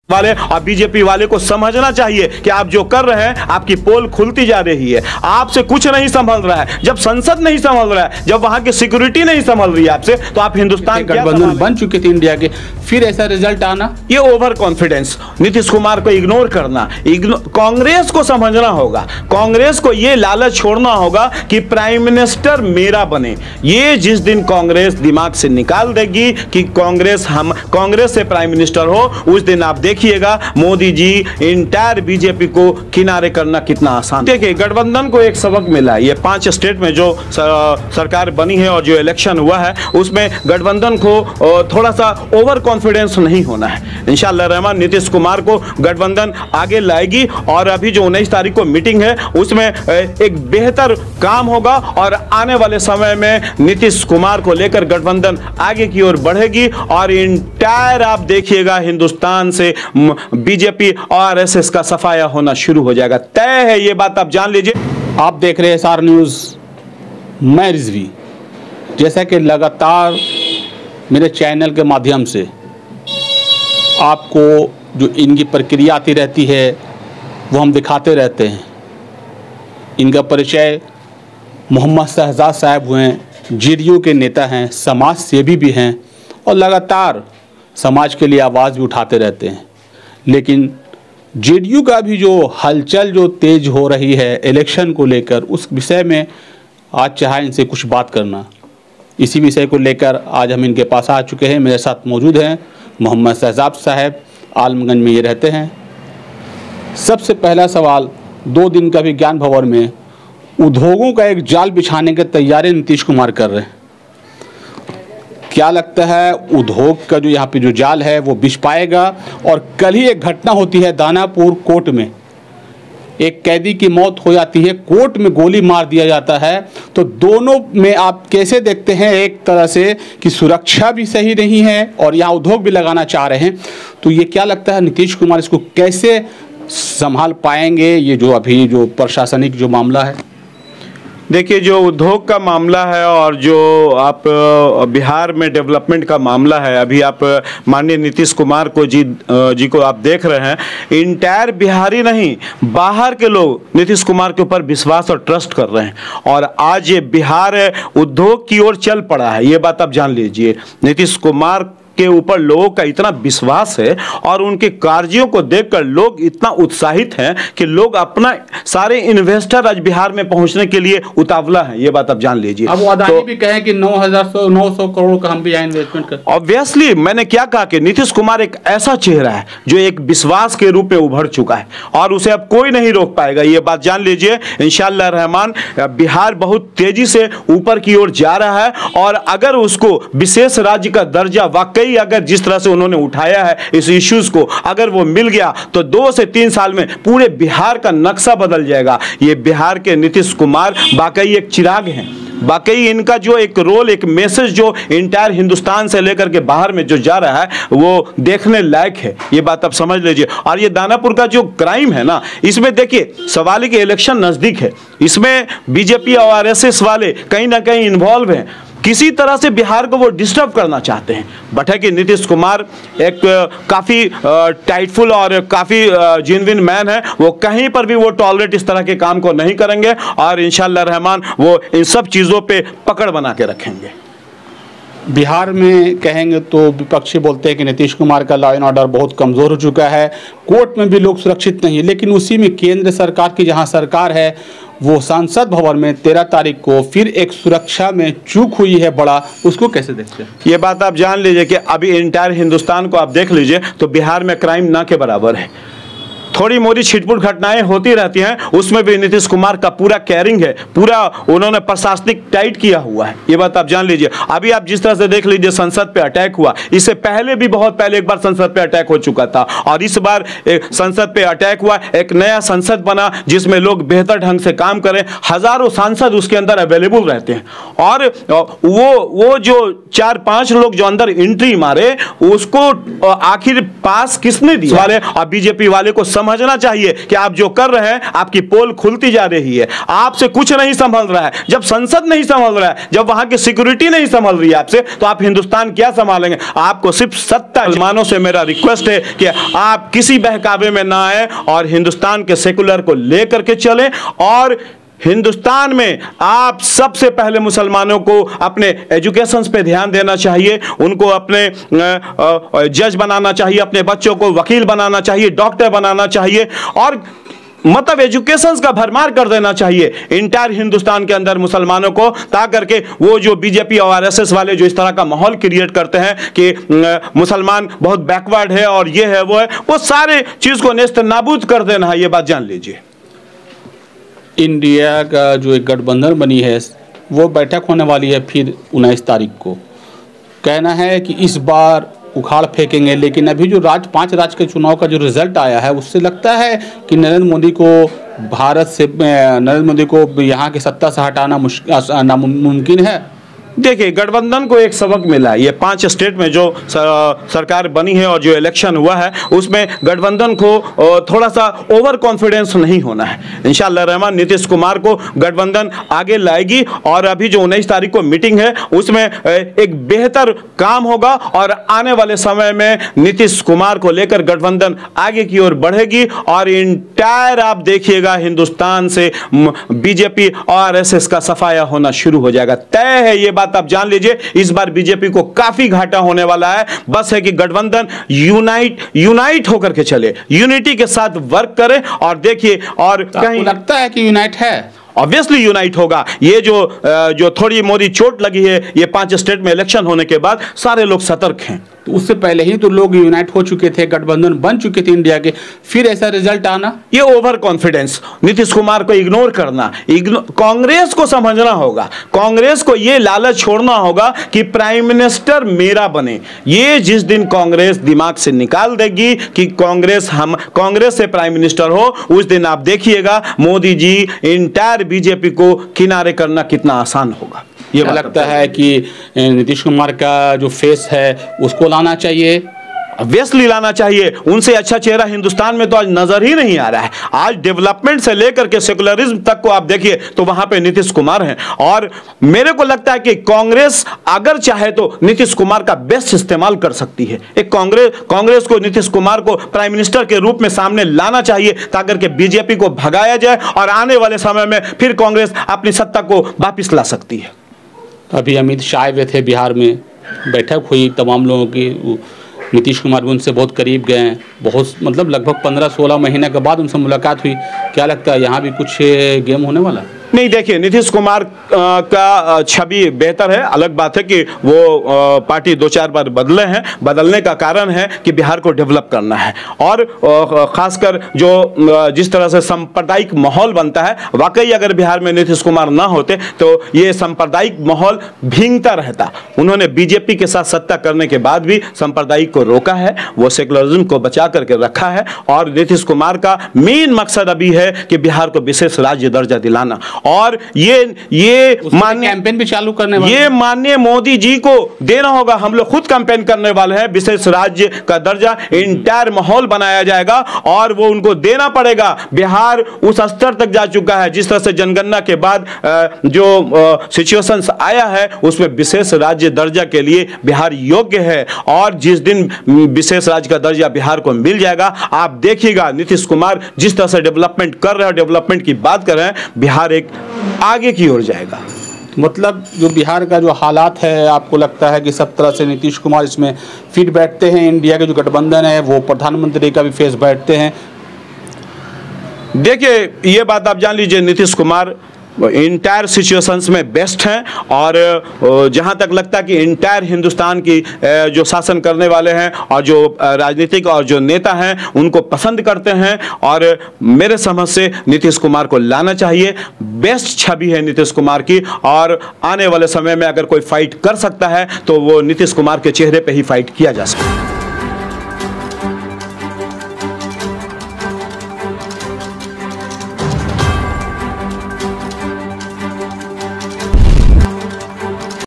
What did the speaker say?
वाले और बीजेपी वाले को समझना चाहिए कि आप जो कर रहे हैं, आपकी पोल खुलती जा रही है, आपसे कुछ नहीं संभल रहा है। जब संसद नहीं संभल रहा है, जब वहां की सिक्योरिटी नहीं संभल रही है आपसे, तो आप हिंदुस्तान गठबंधन बन चुके थे इंडिया के, फिर ऐसा रिजल्ट आना, ये ओवर कॉन्फिडेंस, नीतीश कुमार को इग्नोर करना, कांग्रेस को समझना होगा, कांग्रेस को ये लालच छोड़ना होगा कि प्राइम मिनिस्टर मेरा बने। ये जिस दिन कांग्रेस दिमाग से निकाल देगी कि कांग्रेस से प्राइम मिनिस्टर हो, उस दिन आप देखिएगा मोदी जी इंटायर बीजेपी को किनारे करना कितना आसान। देखिए, गठबंधन को एक सबक मिला है। ये 5 स्टेट में जो सरकार बनी है और जो इलेक्शन हुआ है, उसमें गठबंधन को थोड़ा सा ओवर कॉन्फिडेंस नहीं होना है। इंशाअल्लाह रहमान नीतीश कुमार को गठबंधन आगे लाएगी और अभी जो 19 तारीख को मीटिंग है, उसमें एक बेहतर काम होगा और आने वाले समय में नीतीश कुमार को लेकर गठबंधन आगे की ओर बढ़ेगी और इंटायर आप देखिएगा हिंदुस्तान से बीजेपी और आरएसएस का सफाया होना शुरू हो जाएगा। तय है, ये बात आप जान लीजिए। आप देख रहे हैं SR न्यूज़, मैं रिजवी। जैसा कि लगातार मेरे चैनल के माध्यम से आपको जो इनकी प्रक्रिया आती रहती है, वो हम दिखाते रहते हैं। इनका परिचय मोहम्मद शहजाद साहब हुए, जेडीयू के नेता हैं, समाज सेवी भी हैं और लगातार समाज के लिए आवाज़ भी उठाते रहते हैं। लेकिन जेडीयू का भी जो हलचल जो तेज हो रही है इलेक्शन को लेकर, उस विषय में आज चाहे इनसे कुछ बात करना। इसी विषय को लेकर आज हम इनके पास आ चुके हैं। मेरे साथ मौजूद हैं मोहम्मद शहजाद साहब, आलमगंज में ये रहते हैं। सबसे पहला सवाल, 2 दिन का भी ज्ञान भवन में उद्योगों का एक जाल बिछाने की तैयारी नीतीश कुमार कर रहे हैं। क्या लगता है उद्योग का जो यहाँ पे जो जाल है वो बिछ पाएगा? और कल ही एक घटना होती है दानापुर कोर्ट में, एक कैदी की मौत हो जाती है, कोर्ट में गोली मार दिया जाता है। तो दोनों में आप कैसे देखते हैं? एक तरह से कि सुरक्षा भी सही नहीं है और यहाँ उद्योग भी लगाना चाह रहे हैं, तो ये क्या लगता है नीतीश कुमार इसको कैसे संभाल पाएंगे, ये जो अभी जो प्रशासनिक जो मामला है? देखिए, जो उद्योग का मामला है और जो आप बिहार में डेवलपमेंट का मामला है, अभी आप माननीय नीतीश कुमार को जी को आप देख रहे हैं, इंटायर बिहारी नहीं, बाहर के लोग नीतीश कुमार के ऊपर विश्वास और ट्रस्ट कर रहे हैं और आज ये बिहार उद्योग की ओर चल पड़ा है। ये बात आप जान लीजिए, नीतीश कुमार के ऊपर लोगों का इतना विश्वास है और उनके कार्यों को देखकर लोग इतना उत्साहित हैं कि लोग अपना सारे इन्वेस्टर आज बिहार में पहुंचने के लिए उतावला हैं। ये बात आप जान लीजिए। अब वो अदानी भी कहें कि 900 करोड़ का हम भी यहाँ इन्वेस्टमेंट कर। ऑब्वियसली मैंने क्या कहा कि नीतीश कुमार एक ऐसा चेहरा है जो एक विश्वास के रूप में उभर चुका है और उसे अब कोई नहीं रोक पाएगा। ये बात जान लीजिए। इंशाअल्लाह रहमान बिहार बहुत तेजी से ऊपर की ओर जा रहा है और अगर उसको विशेष राज्य का दर्जा वाकई अगर जिस तरह से उन्होंने उठाया है इस इश्यूज को, अगर वो मिल गया तो 2 से 3 साल में पूरे बिहार का नक्शा बदल जाएगा। ये बिहार के नीतीश कुमार वाकई एक चिराग हैं। वाकई इनका जो एक रोल, एक मैसेज जो इंटायर हिंदुस्तान से लेकर के बाहर में जो जा रहा है वो देखने लायक है। ये बात आप समझ लीजिए। और ये दानापुर का जो क्राइम है ना, इसमें देखिए सवाल है कि इलेक्शन नजदीक है, इसमें बीजेपी और आरएसएस वाले कहीं ना कहीं इन्वॉल्व हैं, किसी तरह से बिहार को वो डिस्टर्ब करना चाहते हैं। बट है कि नीतीश कुमार एक काफ़ी टाइटफुल और काफ़ी जेन्युइन मैन है, वो कहीं पर भी वो टॉलरेट इस तरह के काम को नहीं करेंगे और इंशाअल्लाह रहमान वो इन सब चीज़ों पे पकड़ बना के रखेंगे। बिहार में कहेंगे तो विपक्षी बोलते हैं कि नीतीश कुमार का लॉ एंड ऑर्डर बहुत कमज़ोर हो चुका है, कोर्ट में भी लोग सुरक्षित नहीं है, लेकिन उसी में केंद्र सरकार की जहां सरकार है वो संसद भवन में 13 तारीख को फिर एक सुरक्षा में चूक हुई है बड़ा, उसको कैसे देखते हैं? ये बात आप जान लीजिए कि अभी इंटायर हिंदुस्तान को आप देख लीजिए तो बिहार में क्राइम ना के बराबर है। थोड़ी मोड़ी छिटपुट घटनाएं होती रहती हैं, उसमें भी नीतीश कुमार का पूरा केयरिंग है, पूरा उन्होंने प्रशासनिक टाइट किया हुआ है। ये बात आप जान लीजिए। अभी आप जिस तरह से देख लीजिए संसद पे अटैक हुआ, इससे पहले भी बहुत पहले एक बार संसद पे अटैक हो चुका था और इस बार संसद पे अटैक हुआ। एक नया संसद बना जिसमें लोग बेहतर ढंग से काम करें, हजारों सांसद उसके अंदर अवेलेबल रहते हैं और वो जो 4-5 लोग जो अंदर एंट्री मारे उसको आखिर पास किसने दिया? वाले और बीजेपी वाले को समझना चाहिए कि आप जो कर रहे हैं, आपकी पोल खुलती जा रही है, आपसे कुछ नहीं संभल रहा है। जब संसद नहीं संभल रहा है, जब वहां की सिक्योरिटी नहीं संभल रही है आपसे, तो आप हिंदुस्तान क्या संभालेंगे? आपको सिर्फ सत्ता। मुसलमानों से मेरा रिक्वेस्ट है कि आप किसी बहकावे में ना आए और हिंदुस्तान के सेकुलर को लेकर के चलें। और हिंदुस्तान में आप सबसे पहले मुसलमानों को अपने एजुकेशन पे ध्यान देना चाहिए, उनको अपने जज बनाना चाहिए, अपने बच्चों को वकील बनाना चाहिए, डॉक्टर बनाना चाहिए, और मतलब एजुकेशन का भरमार कर देना चाहिए इंटायर हिंदुस्तान के अंदर मुसलमानों को, ताकि करके वो जो बीजेपी और आरएसएस वाले जो इस तरह का माहौल क्रिएट करते हैं कि मुसलमान बहुत बैकवर्ड है और ये है वो है, वो सारे चीज को नेस्त नाबूद कर देना है। ये बात जान लीजिए। इंडिया का जो एक गठबंधन बनी है वो बैठक होने वाली है फिर 19 तारीख को। कहना है कि इस बार उखाड़ फेंकेंगे, लेकिन अभी जो 5 राज्य के चुनाव का जो रिजल्ट आया है उससे लगता है कि नरेंद्र मोदी को यहाँ की सत्ता से हटाना नामुमकिन है। देखिए, गठबंधन को एक सबक मिला है। ये 5 स्टेट में जो सरकार बनी है और जो इलेक्शन हुआ है उसमें गठबंधन को थोड़ा सा ओवर कॉन्फिडेंस नहीं होना है। इंशाअल्लाह रहमान नीतीश कुमार को गठबंधन आगे लाएगी और अभी जो 19 तारीख को मीटिंग है उसमें एक बेहतर काम होगा और आने वाले समय में नीतीश कुमार को लेकर गठबंधन आगे की ओर बढ़ेगी और इंटायर आप देखिएगा हिंदुस्तान से बीजेपी और आरएसएस का सफाया होना शुरू हो जाएगा। तय है ये बात, आप जान लीजिए। इस बार बीजेपी को काफी घाटा होने वाला है। बस है कि गठबंधन यूनाइट होकर के चले, यूनिटी के साथ वर्क करे। और देखिए, और कहीं लगता है कि यूनाइट है, ऑब्वियसली यूनाइट होगा। ये जो थोड़ी मोदी चोट लगी है ये 5 स्टेट में इलेक्शन होने के बाद, सारे लोग सतर्क हैं। तो उससे पहले ही तो लोग यूनाइट हो चुके थे, गठबंधन बन चुके थे इंडिया के, फिर ऐसा रिजल्ट आना, ये ओवर कॉन्फिडेंस, नीतीश कुमार को इग्नोर करना, कांग्रेस को समझना होगा, कांग्रेस को ये लालच छोड़ना होगा कि प्राइम मिनिस्टर मेरा बने। ये जिस दिन कांग्रेस दिमाग से निकाल देगी कि कांग्रेस से प्राइम मिनिस्टर हो, उस दिन आप देखिएगा मोदी जी इंटायर बीजेपी को किनारे करना कितना आसान होगा। ये लगता है कि नीतीश कुमार का जो फेस है उसको लाना चाहिए, ऑब्वियसली लाना चाहिए। उनसे अच्छा चेहरा हिंदुस्तान में तो आज नजर ही नहीं आ रहा है। आज डेवलपमेंट से लेकर के सेकुलरिज्म तक को आप देखिए तो वहां पे नीतीश कुमार हैं। और मेरे को लगता है कि कांग्रेस अगर चाहे तो नीतीश कुमार का बेस्ट इस्तेमाल कर सकती है। एक कांग्रेस को नीतीश कुमार को प्राइम मिनिस्टर के रूप में सामने लाना चाहिए ताकि के बीजेपी को भगाया जाए और आने वाले समय में फिर कांग्रेस अपनी सत्ता को वापिस ला सकती है। अभी अमित शाह आए थे बिहार में, बैठक हुई तमाम लोगों की, नीतीश कुमार भी उनसे बहुत करीब गए हैं, बहुत मतलब लगभग 15-16 महीने के बाद उनसे मुलाकात हुई। क्या लगता है यहाँ भी कुछ गेम होने वाला है? नहीं, देखिए नीतीश कुमार का छवि बेहतर है। अलग बात है कि वो पार्टी 2-4 बार बदले हैं। बदलने का कारण है कि बिहार को डेवलप करना है और खासकर जो जिस तरह से सांप्रदायिक माहौल बनता है, वाकई अगर बिहार में नीतीश कुमार ना होते तो ये सांप्रदायिक माहौल भींगता रहता। उन्होंने बीजेपी के साथ सत्ता करने के बाद भी सांप्रदायिक को रोका है, वो सेकुलरिज्म को बचा करके रखा है। और नीतीश कुमार का मेन मकसद अभी है कि बिहार को विशेष राज्य दर्जा दिलाना। और ये माननीय कैंपेन भी चालू करने वाले, ये माननीय मोदी जी को देना होगा। हम लोग खुद कैंपेन करने वाले हैं, विशेष राज्य का दर्जा, इंटायर माहौल बनाया जाएगा और वो उनको देना पड़ेगा। बिहार उस स्तर तक जा चुका है जिस तरह से जनगणना के बाद जो सिचुएशंस आया है उसमें विशेष राज्य दर्जा के लिए बिहार योग्य है। और जिस दिन विशेष राज्य का दर्जा बिहार को मिल जाएगा, आप देखिएगा नीतीश कुमार जिस तरह से डेवलपमेंट कर रहे हैं, डेवलपमेंट की बात कर रहे हैं, बिहार एक आगे की ओर जाएगा। मतलब जो बिहार का जो हालात है, आपको लगता है कि सब तरह से नीतीश कुमार इसमें फिट बैठते हैं? इंडिया के जो गठबंधन है वो प्रधानमंत्री का भी फेस बैठते हैं? देखिए, ये बात आप जान लीजिए, नीतीश कुमार इंटायर सिचुएशंस में बेस्ट हैं। और जहां तक लगता है कि इंटायर हिंदुस्तान की जो शासन करने वाले हैं और जो राजनीतिक और जो नेता हैं उनको पसंद करते हैं। और मेरे समझ से नीतीश कुमार को लाना चाहिए। बेस्ट छवि है नीतीश कुमार की और आने वाले समय में अगर कोई फाइट कर सकता है तो वो नीतीश कुमार के चेहरे पे ही फाइट किया जा सकता है।